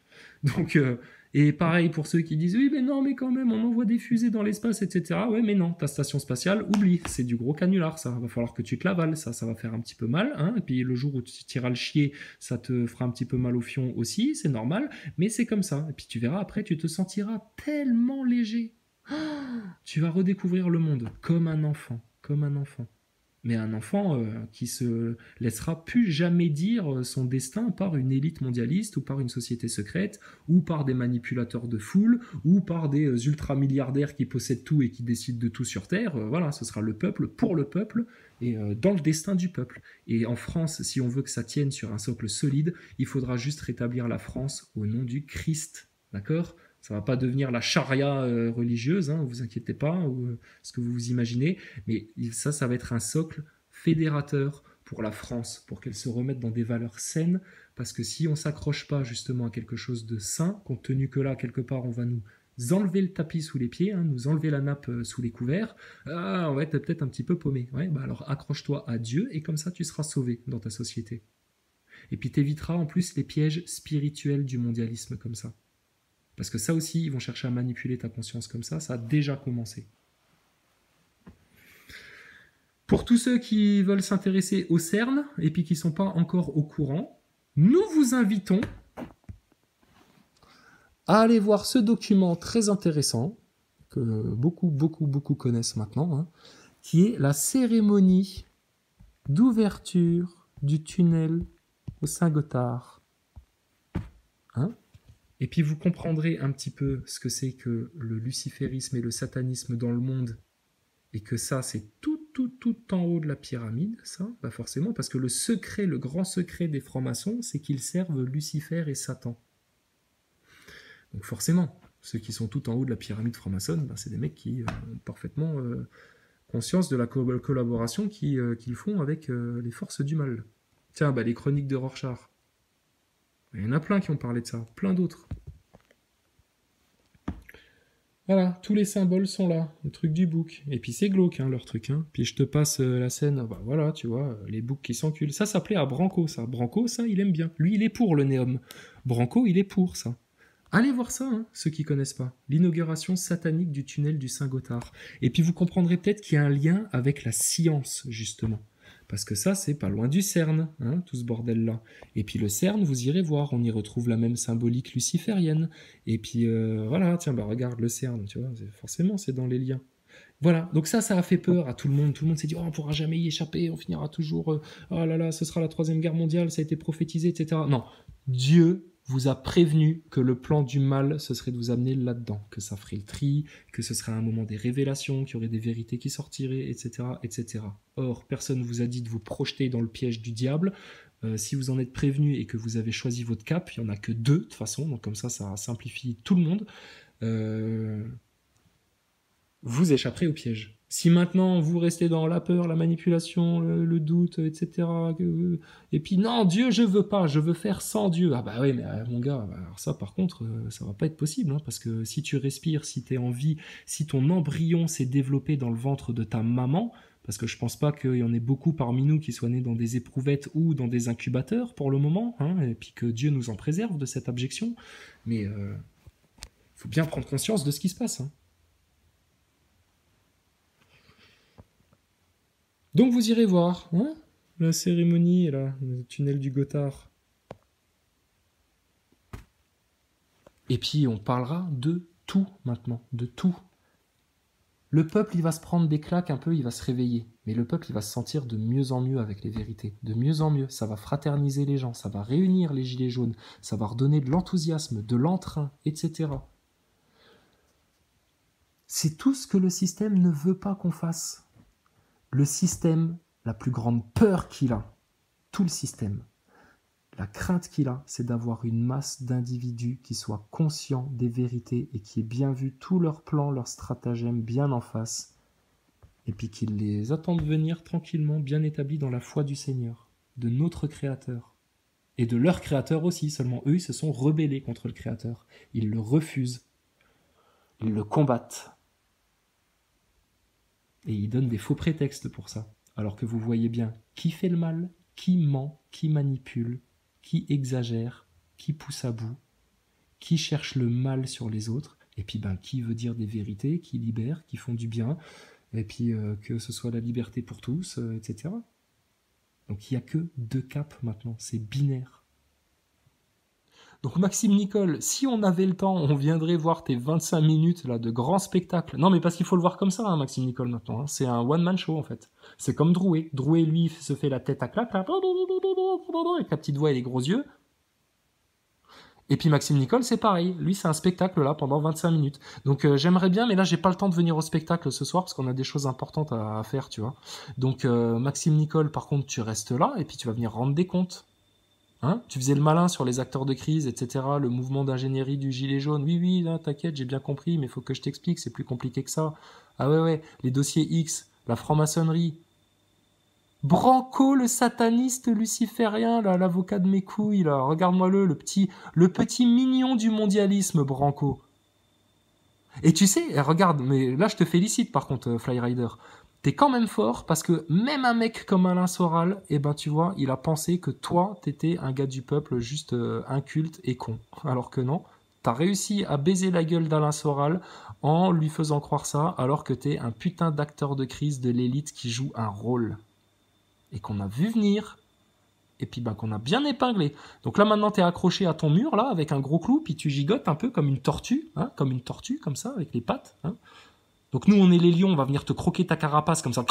Donc, et pareil pour ceux qui disent, oui, mais non, mais quand même, on envoie des fusées dans l'espace, etc. Ouais, mais non, ta station spatiale, oublie, c'est du gros canular, ça. Va falloir que tu te l'avales, ça va faire un petit peu mal, hein. Et puis le jour où tu tireras le chier, ça te fera un petit peu mal au fion aussi, c'est normal, mais c'est comme ça. Et puis tu verras, après, tu te sentiras tellement léger. Tu vas redécouvrir le monde comme un enfant, Mais un enfant qui se laissera plus jamais dire son destin par une élite mondialiste ou par une société secrète ou par des manipulateurs de foule ou par des ultramilliardaires qui possèdent tout et qui décident de tout sur Terre. Voilà, ce sera le peuple pour le peuple et dans le destin du peuple. Et en France, si on veut que ça tienne sur un socle solide, il faudra juste rétablir la France au nom du Christ. D'accord ? Ça ne va pas devenir la charia religieuse, hein, vous inquiétez pas, ou ce que vous vous imaginez, mais ça va être un socle fédérateur pour la France, pour qu'elle se remette dans des valeurs saines, parce que si on ne s'accroche pas justement à quelque chose de sain, compte tenu que là, quelque part, on va nous enlever le tapis sous les pieds, hein, nous enlever la nappe sous les couverts, on va être peut-être un petit peu paumé. Ouais, alors accroche-toi à Dieu, et comme ça, tu seras sauvé dans ta société. Et puis t'éviteras en plus les pièges spirituels du mondialisme comme ça. Parce que ça aussi, ils vont chercher à manipuler ta conscience comme ça a déjà commencé. Pour tous ceux qui veulent s'intéresser au CERN et puis qui ne sont pas encore au courant, nous vous invitons à aller voir ce document très intéressant, que beaucoup connaissent maintenant, hein, qui est la cérémonie d'ouverture du tunnel au Saint-Gothard. Hein ? Et puis vous comprendrez un petit peu ce que c'est que le luciférisme et le satanisme dans le monde, et que ça, c'est tout en haut de la pyramide, ça, bah forcément, parce que le grand secret des francs-maçons, c'est qu'ils servent Lucifer et Satan. Donc forcément, ceux qui sont tout en haut de la pyramide franc-maçonne, bah c'est des mecs qui ont parfaitement conscience de la collaboration qu'ils font avec les forces du mal. Tiens, les chroniques de Rorschach. Il y en a plein qui ont parlé de ça, plein d'autres. Voilà, tous les symboles sont là, le truc du bouc. Et puis c'est glauque, hein, leur truc. Hein. Puis je te passe la scène, voilà, tu vois, les boucs qui s'enculent. Ça s'appelait à Branco, ça. Branco, ça, il aime bien. Lui, il est pour le néum. Branco, il est pour ça. Allez voir ça, hein, ceux qui connaissent pas. L'inauguration satanique du tunnel du Saint-Gothard. Et puis vous comprendrez peut-être qu'il y a un lien avec la science, justement. Parce que ça, c'est pas loin du CERN, hein, tout ce bordel-là. Et puis le CERN, vous irez voir, on y retrouve la même symbolique luciférienne. Et puis voilà, tiens, regarde le CERN, tu vois, forcément, c'est dans les liens. Voilà, donc ça a fait peur à tout le monde. Tout le monde s'est dit, on pourra jamais y échapper, on finira toujours, oh là là, ce sera la 3e guerre mondiale, ça a été prophétisé, etc. Non, Dieu vous a prévenu que le plan du mal, ce serait de vous amener là-dedans, que ça ferait le tri, que ce serait un moment des révélations, qu'il y aurait des vérités qui sortiraient, etc., etc. Or, personne ne vous a dit de vous projeter dans le piège du diable. Si vous en êtes prévenu et que vous avez choisi votre cap, il n'y en a que 2 de toute façon, donc comme ça simplifie tout le monde. Vous échapperez au piège. Si maintenant vous restez dans la peur, la manipulation, le doute, etc. Et puis non, Dieu, je veux pas, je veux faire sans Dieu. Ah bah oui, mais mon gars, alors ça par contre, ça va pas être possible, hein, parce que si tu respires, si tu es en vie, si ton embryon s'est développé dans le ventre de ta maman, parce que je pense pas qu'il y en ait beaucoup parmi nous qui soient nés dans des éprouvettes ou dans des incubateurs pour le moment, hein, et puis que Dieu nous en préserve de cette abjection, mais faut bien prendre conscience de ce qui se passe. Hein. Donc vous irez voir, hein, la cérémonie, là, le tunnel du Gothard. Et puis on parlera de tout maintenant, de tout. Le peuple, il va se prendre des claques un peu, il va se réveiller. Mais le peuple, il va se sentir de mieux en mieux avec les vérités. De mieux en mieux. Ça va fraterniser les gens, ça va réunir les gilets jaunes, ça va redonner de l'enthousiasme, de l'entrain, etc. C'est tout ce que le système ne veut pas qu'on fasse. Le système, la plus grande peur qu'il a, tout le système, la crainte qu'il a, c'est d'avoir une masse d'individus qui soient conscients des vérités et qui aient bien vu tous leurs plans, leurs stratagèmes bien en face, et puis qu'ils les attendent venir tranquillement, bien établis dans la foi du Seigneur, de notre Créateur, et de leur Créateur aussi, seulement eux, ils se sont rebellés contre le Créateur. Ils le refusent, ils le combattent, et ils donnent des faux prétextes pour ça, alors que vous voyez bien qui fait le mal, qui ment, qui manipule, qui exagère, qui pousse à bout, qui cherche le mal sur les autres, et puis qui veut dire des vérités, qui libère, qui font du bien, et puis que ce soit la liberté pour tous, etc. Donc il n'y a que 2 caps maintenant, c'est binaire. Donc Maxime Nicole, si on avait le temps, on viendrait voir tes 25 minutes là, de grand spectacle. Non mais parce qu'il faut le voir comme ça, hein, Maxime Nicole maintenant, hein. C'est un one-man show en fait. C'est comme Drouet. Drouet, lui, se fait la tête à claque, là, avec la petite voix et les gros yeux. Et puis Maxime Nicole, c'est pareil. Lui, c'est un spectacle là pendant 25 minutes. Donc j'aimerais bien, mais là, j'ai pas le temps de venir au spectacle ce soir parce qu'on a des choses importantes à faire, tu vois. Donc Maxime Nicole, par contre, tu restes là et puis tu vas venir rendre des comptes. Hein, tu faisais le malin sur les acteurs de crise, etc., le mouvement d'ingénierie du gilet jaune. Oui, là, t'inquiète, j'ai bien compris, mais il faut que je t'explique, c'est plus compliqué que ça. Ah ouais, les dossiers X, la franc-maçonnerie. Branco, le sataniste luciférien, là, l'avocat de mes couilles, là, regarde-moi-le, le petit mignon du mondialisme, Branco. Et tu sais, regarde, mais là, je te félicite, par contre, Flyrider. T'es quand même fort parce que même un mec comme Alain Soral, tu vois, il a pensé que toi, t'étais un gars du peuple juste inculte et con. Alors que non, t'as réussi à baiser la gueule d'Alain Soral en lui faisant croire ça, alors que t'es un putain d'acteur de crise de l'élite qui joue un rôle. Et qu'on a vu venir, et puis qu'on a bien épinglé. Donc là maintenant t'es accroché à ton mur, là, avec un gros clou, puis tu gigotes un peu comme une tortue, hein, comme ça, avec les pattes, hein. Donc nous, on est les lions, on va venir te croquer ta carapace comme ça.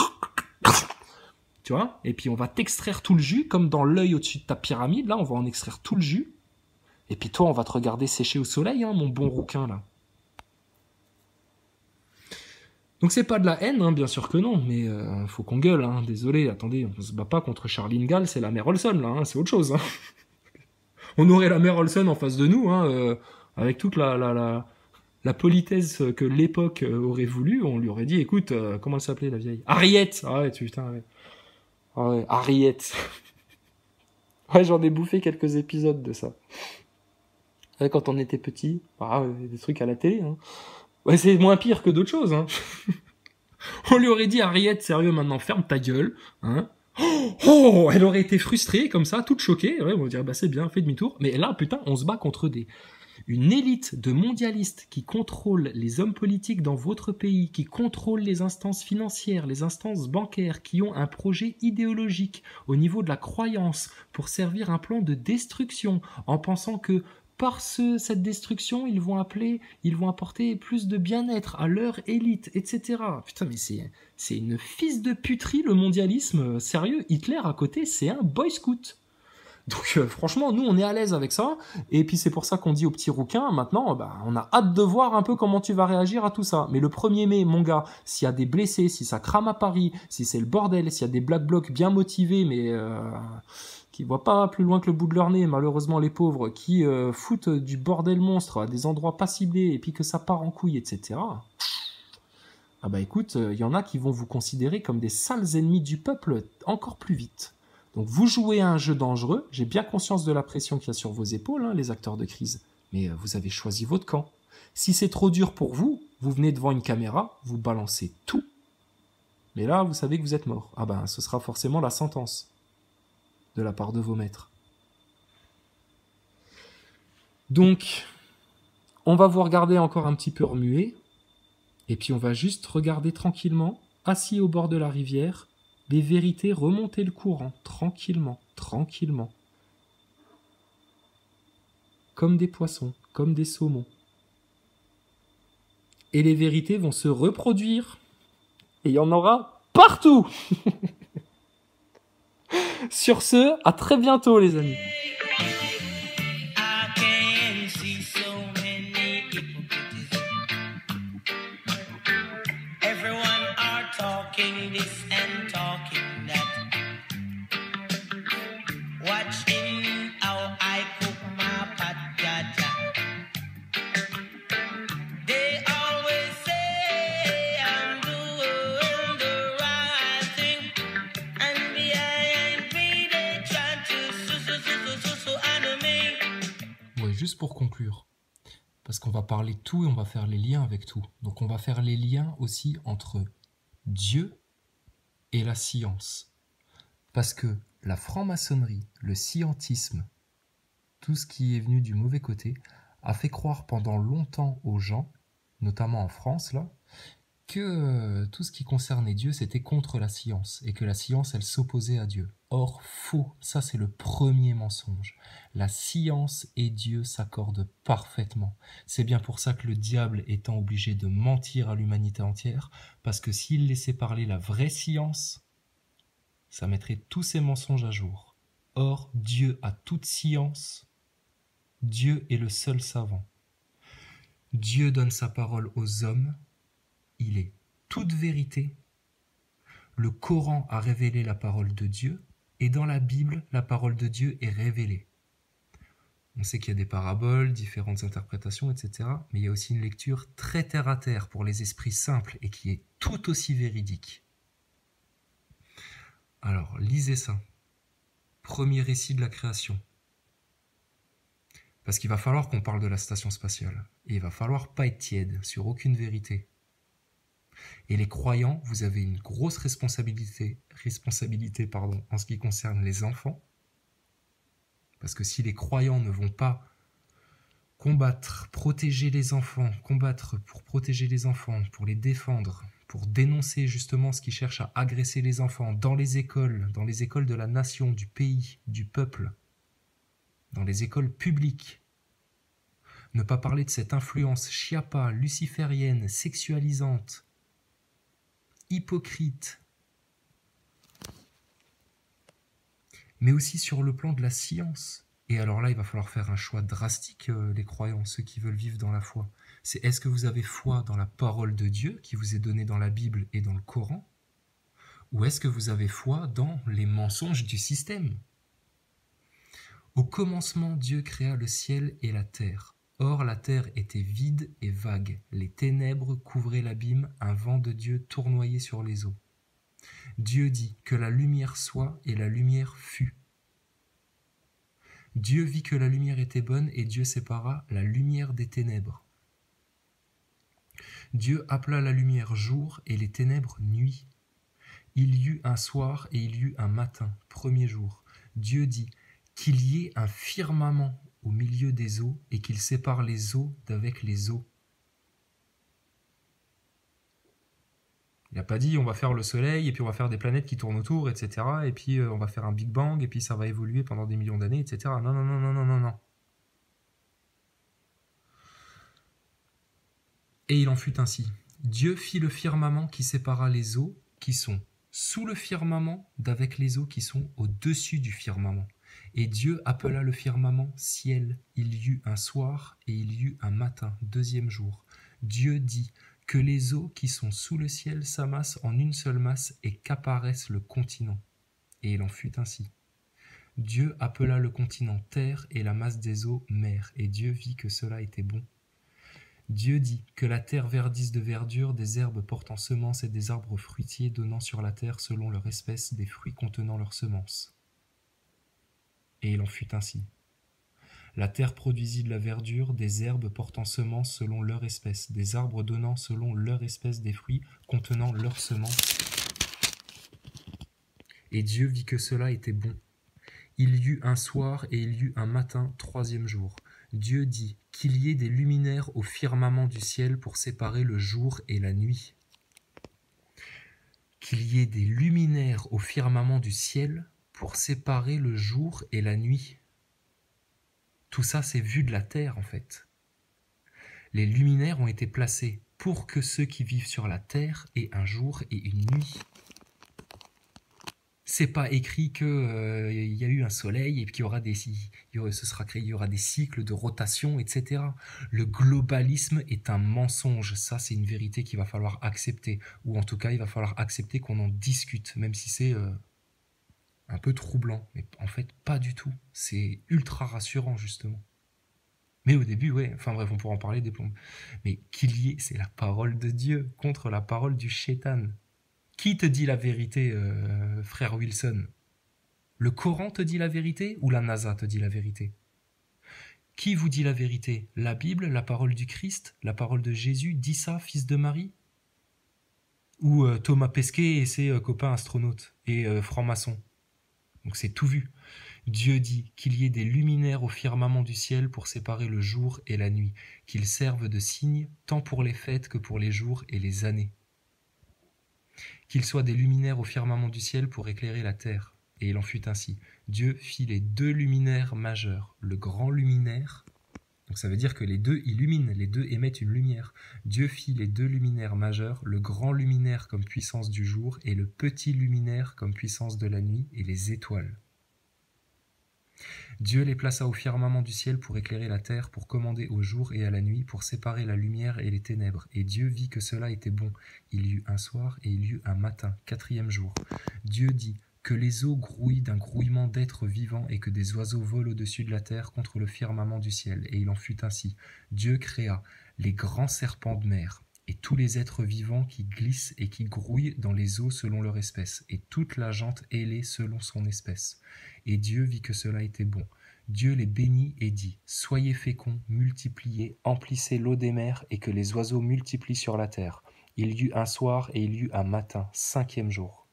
Tu vois? Et puis on va t'extraire tout le jus, comme dans l'œil au-dessus de ta pyramide, là, on va en extraire tout le jus. Et puis toi, on va te regarder sécher au soleil, hein, mon bon rouquin, là. Donc c'est pas de la haine, hein, bien sûr que non, mais faut qu'on gueule, hein. Désolé, attendez, on se bat pas contre Charline Gall, c'est la mère Olson, là, hein, c'est autre chose. Hein. On aurait la mère Olson en face de nous, hein, avec toute la politesse que l'époque aurait voulu, on lui aurait dit, écoute, comment elle s'appelait la vieille? Harriet. Ah ouais, putain, ouais. Ah ouais, Harriet. Ouais, j'en ai bouffé quelques épisodes de ça. Ouais, quand on était petit, des trucs à la télé, hein. Ouais, c'est moins pire que d'autres choses, hein. On lui aurait dit, Harriet, sérieux, maintenant, ferme ta gueule, hein. Oh, elle aurait été frustrée, comme ça, toute choquée. Ouais, on dirait, c'est bien, fais demi-tour. Mais là, putain, on se bat contre une élite de mondialistes qui contrôle les hommes politiques dans votre pays, qui contrôle les instances financières, les instances bancaires, qui ont un projet idéologique au niveau de la croyance pour servir un plan de destruction, en pensant que par cette destruction, ils vont apporter plus de bien-être à leur élite, etc. Putain, mais c'est une fils de puterie, le mondialisme. Sérieux, Hitler à côté, c'est un boy scout. Donc franchement, nous, on est à l'aise avec ça. Et puis c'est pour ça qu'on dit au petit rouquin, maintenant, on a hâte de voir un peu comment tu vas réagir à tout ça. Mais le 1er mai, mon gars, s'il y a des blessés, si ça crame à Paris, si c'est le bordel, s'il y a des Black Blocs bien motivés, mais qui voient pas plus loin que le bout de leur nez, malheureusement les pauvres, qui foutent du bordel monstre à des endroits pas ciblés, et puis que ça part en couille, etc. Écoute, il y en a qui vont vous considérer comme des sales ennemis du peuple encore plus vite. Donc vous jouez à un jeu dangereux, j'ai bien conscience de la pression qu'il y a sur vos épaules, hein, les acteurs de crise, mais vous avez choisi votre camp. Si c'est trop dur pour vous, vous venez devant une caméra, vous balancez tout. Mais là, vous savez que vous êtes mort. Ah ben, ce sera forcément la sentence de la part de vos maîtres. Donc, on va vous regarder encore un petit peu remuer, et puis on va juste regarder tranquillement, assis au bord de la rivière, les vérités remonter le courant, tranquillement, tranquillement. Comme des poissons, comme des saumons. Et les vérités vont se reproduire, et il y en aura partout. Sur ce, à très bientôt les amis. I can see so many hypocrites. Everyone are talking this and talking that. Watching how I cook my patata. They always say I'm doing the right thing, and behind me they try to animate. Ouais, juste pour conclure, parce qu'on va parler de tout et on va faire les liens avec tout. Donc on va faire les liens aussi entre Dieu et la science. Parce que la franc-maçonnerie, le scientisme, tout ce qui est venu du mauvais côté, a fait croire pendant longtemps aux gens, notamment en France, là, que tout ce qui concernait Dieu, c'était contre la science, et que la science, elle s'opposait à Dieu. Or, faux, ça c'est le premier mensonge. La science et Dieu s'accordent parfaitement. C'est bien pour ça que le diable étant obligé de mentir à l'humanité entière, parce que s'il laissait parler la vraie science, ça mettrait tous ces mensonges à jour. Or, Dieu a toute science, Dieu est le seul savant. Dieu donne sa parole aux hommes, il est toute vérité. Le Coran a révélé la parole de Dieu, et dans la Bible, la parole de Dieu est révélée. On sait qu'il y a des paraboles, différentes interprétations, etc. Mais il y a aussi une lecture très terre-à-terre pour les esprits simples et qui est tout aussi véridique. Alors, lisez ça. Premier récit de la création. Parce qu'il va falloir qu'on parle de la station spatiale. Et il va falloir pas être tiède sur aucune vérité. Et les croyants, vous avez une grosse responsabilité en ce qui concerne les enfants. Parce que si les croyants ne vont pas combattre, protéger les enfants, combattre pour protéger les enfants, pour les défendre, pour dénoncer justement ce qui cherche à agresser les enfants dans les écoles de la nation, du pays, du peuple, dans les écoles publiques. Ne pas parler de cette influence chiapa, luciférienne, sexualisante, hypocrite, mais aussi sur le plan de la science. Et alors là, il va falloir faire un choix drastique, les croyants, ceux qui veulent vivre dans la foi. C'est est-ce que vous avez foi dans la parole de Dieu qui vous est donnée dans la Bible et dans le Coran, ou est-ce que vous avez foi dans les mensonges du système? Au commencement, Dieu créa le ciel et la terre. Or, la terre était vide et vague. Les ténèbres couvraient l'abîme, un vent de Dieu tournoyait sur les eaux. Dieu dit que la lumière soit, et la lumière fut. Dieu vit que la lumière était bonne, et Dieu sépara la lumière des ténèbres. Dieu appela la lumière jour, et les ténèbres nuit. Il y eut un soir, et il y eut un matin, premier jour. Dieu dit qu'il y ait un firmament au milieu des eaux, et qu'il sépare les eaux d'avec les eaux. Il n'a pas dit on va faire le soleil, et puis on va faire des planètes qui tournent autour, etc. Et puis on va faire un Big Bang, et puis ça va évoluer pendant des millions d'années, etc. Non, non, non, non, non, non, non. Et il en fut ainsi. Dieu fit le firmament qui sépara les eaux qui sont sous le firmament d'avec les eaux qui sont au-dessus du firmament. Et Dieu appela le firmament ciel. Il y eut un soir et il y eut un matin, deuxième jour. Dieu dit que les eaux qui sont sous le ciel s'amassent en une seule masse et qu'apparaisse le continent. Et il en fut ainsi. Dieu appela le continent terre et la masse des eaux mer. Et Dieu vit que cela était bon. Dieu dit que la terre verdisse de verdure, des herbes portant semences et des arbres fruitiers donnant sur la terre selon leur espèce des fruits contenant leurs semences. Et il en fut ainsi. La terre produisit de la verdure, des herbes portant semences selon leur espèce, des arbres donnant selon leur espèce des fruits contenant leurs semences. et Dieu vit que cela était bon. Il y eut un soir et il y eut un matin, 3e jour. Dieu dit qu'il y ait des luminaires au firmament du ciel pour séparer le jour et la nuit. Qu'il y ait des luminaires au firmament du ciel pour séparer le jour et la nuit. Tout ça, c'est vu de la terre, en fait. Les luminaires ont été placés pour que ceux qui vivent sur la terre aient un jour et une nuit. C'est pas écrit que y a eu un soleil et qu'il y aura des cycles de rotation, etc. Le globalisme est un mensonge. Ça, c'est une vérité qu'il va falloir accepter. Ou en tout cas, il va falloir accepter qu'on en discute, même si c'est un peu troublant. Mais en fait, pas du tout. C'est ultra rassurant, justement. Mais au début, ouais, enfin bref, on pourra en parler des plombes. Mais qu'il y ait, c'est la parole de Dieu contre la parole du shaitan. Qui te dit la vérité, frère Wilson? Le Coran te dit la vérité ou la NASA te dit la vérité? Qui vous dit la vérité? La Bible, la parole du Christ, la parole de Jésus, d'Issa, fils de Marie? Ou Thomas Pesquet et ses copains astronautes et francs-maçons? Donc c'est tout vu. Dieu dit qu'il y ait des luminaires au firmament du ciel pour séparer le jour et la nuit, qu'ils servent de signe tant pour les fêtes que pour les jours et les années. Qu'ils soient des luminaires au firmament du ciel pour éclairer la terre. Et il en fut ainsi. Dieu fit les 2 luminaires majeurs. Le grand luminaire, donc ça veut dire que les 2 illuminent, les 2 émettent une lumière. Dieu fit les 2 luminaires majeurs, le grand luminaire comme puissance du jour et le petit luminaire comme puissance de la nuit et les étoiles. Dieu les plaça au firmament du ciel pour éclairer la terre, pour commander au jour et à la nuit, pour séparer la lumière et les ténèbres. Et Dieu vit que cela était bon. Il y eut un soir et il y eut un matin, 4e jour. Dieu dit que les eaux grouillent d'un grouillement d'êtres vivants et que des oiseaux volent au-dessus de la terre contre le firmament du ciel. Et il en fut ainsi. Dieu créa les grands serpents de mer et tous les êtres vivants qui glissent et qui grouillent dans les eaux selon leur espèce, et toute la jante ailée selon son espèce. Et Dieu vit que cela était bon. Dieu les bénit et dit, « Soyez féconds, multipliez, emplissez l'eau des mers, et que les oiseaux multiplient sur la terre. » Il y eut un soir et il y eut un matin, 5e jour.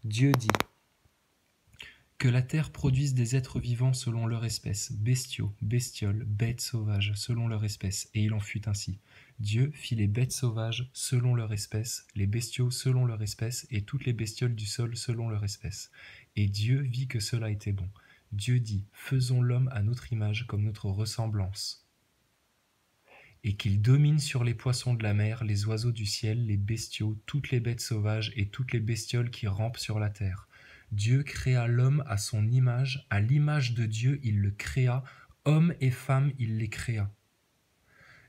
Dieu dit, « Que la terre produise des êtres vivants selon leur espèce, bestiaux, bestioles, bêtes sauvages, selon leur espèce. » Et il en fut ainsi. Dieu fit les bêtes sauvages selon leur espèce, les bestiaux selon leur espèce, et toutes les bestioles du sol selon leur espèce. Et Dieu vit que cela était bon. Dieu dit, « Faisons l'homme à notre image comme notre ressemblance. Et qu'il domine sur les poissons de la mer, les oiseaux du ciel, les bestiaux, toutes les bêtes sauvages et toutes les bestioles qui rampent sur la terre. » Dieu créa l'homme à son image, à l'image de Dieu il le créa, hommes et femmes il les créa.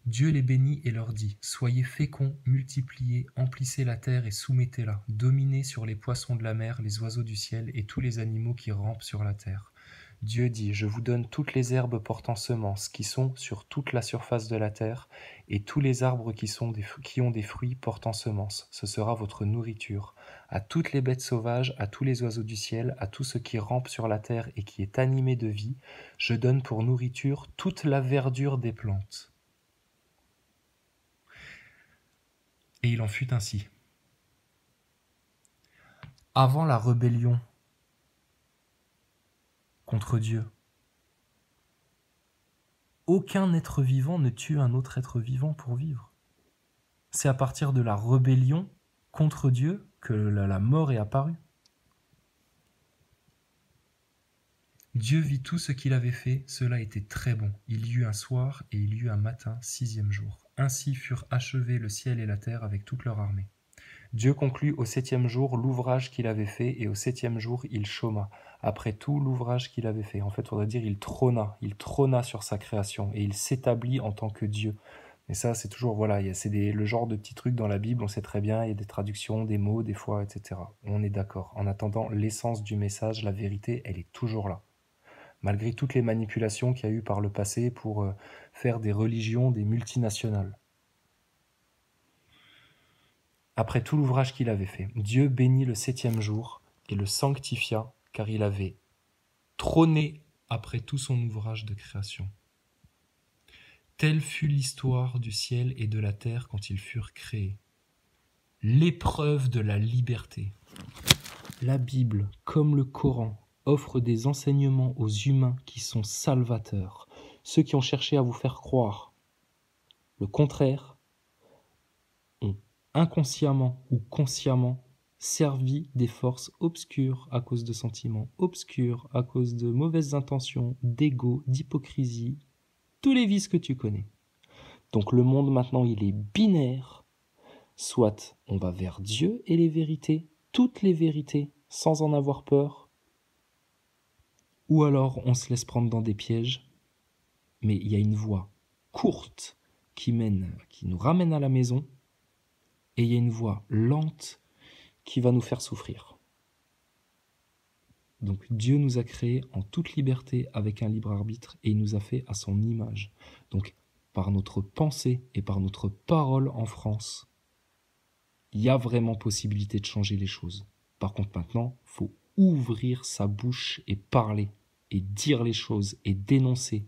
Dieu les bénit et leur dit, « Soyez féconds, multipliez, emplissez la terre et soumettez-la, dominez sur les poissons de la mer, les oiseaux du ciel et tous les animaux qui rampent sur la terre. » Dieu dit, « Je vous donne toutes les herbes portant semences qui sont sur toute la surface de la terre, et tous les arbres qui ont des fruits portant semences. Ce sera votre nourriture. À toutes les bêtes sauvages, à tous les oiseaux du ciel, à tout ce qui rampe sur la terre et qui est animé de vie, je donne pour nourriture toute la verdure des plantes. » Et il en fut ainsi. Avant la rébellion contre Dieu, aucun être vivant ne tue un autre être vivant pour vivre. C'est à partir de la rébellion contre Dieu que la mort est apparue. Dieu vit tout ce qu'il avait fait, cela était très bon. Il y eut un soir et il y eut un matin, 6e jour. Ainsi furent achevés le ciel et la terre avec toute leur armée. Dieu conclut au 7e jour l'ouvrage qu'il avait fait, et au 7e jour il chôma, après tout l'ouvrage qu'il avait fait. En fait, il faudrait dire il trôna sur sa création, et il s'établit en tant que Dieu. Mais ça, c'est toujours, voilà, c'est le genre de petits trucs dans la Bible, on sait très bien, il y a des traductions, des mots, des fois, etc. On est d'accord. En attendant, l'essence du message, la vérité, elle est toujours là. Malgré toutes les manipulations qu'il y a eu par le passé pour faire des religions, des multinationales. Après tout l'ouvrage qu'il avait fait, Dieu bénit le 7e jour et le sanctifia, car il avait trôné après tout son ouvrage de création. Telle fut l'histoire du ciel et de la terre quand ils furent créés. L'épreuve de la liberté. La Bible, comme le Coran, offre des enseignements aux humains qui sont salvateurs. Ceux qui ont cherché à vous faire croire le contraire ont inconsciemment ou consciemment servi des forces obscures à cause de sentiments obscurs, à cause de mauvaises intentions, d'ego, d'hypocrisie, tous les vices que tu connais. Donc le monde maintenant il est binaire, soit on va vers Dieu et les vérités, toutes les vérités, sans en avoir peur, ou alors on se laisse prendre dans des pièges, mais il y a une voie courte qui nous ramène à la maison, et il y a une voie lente qui va nous faire souffrir. Donc Dieu nous a créés en toute liberté avec un libre arbitre et il nous a fait à son image. Donc par notre pensée et par notre parole en France, il y a vraiment possibilité de changer les choses. Par contre maintenant, il faut ouvrir sa bouche et parler et dire les choses et dénoncer.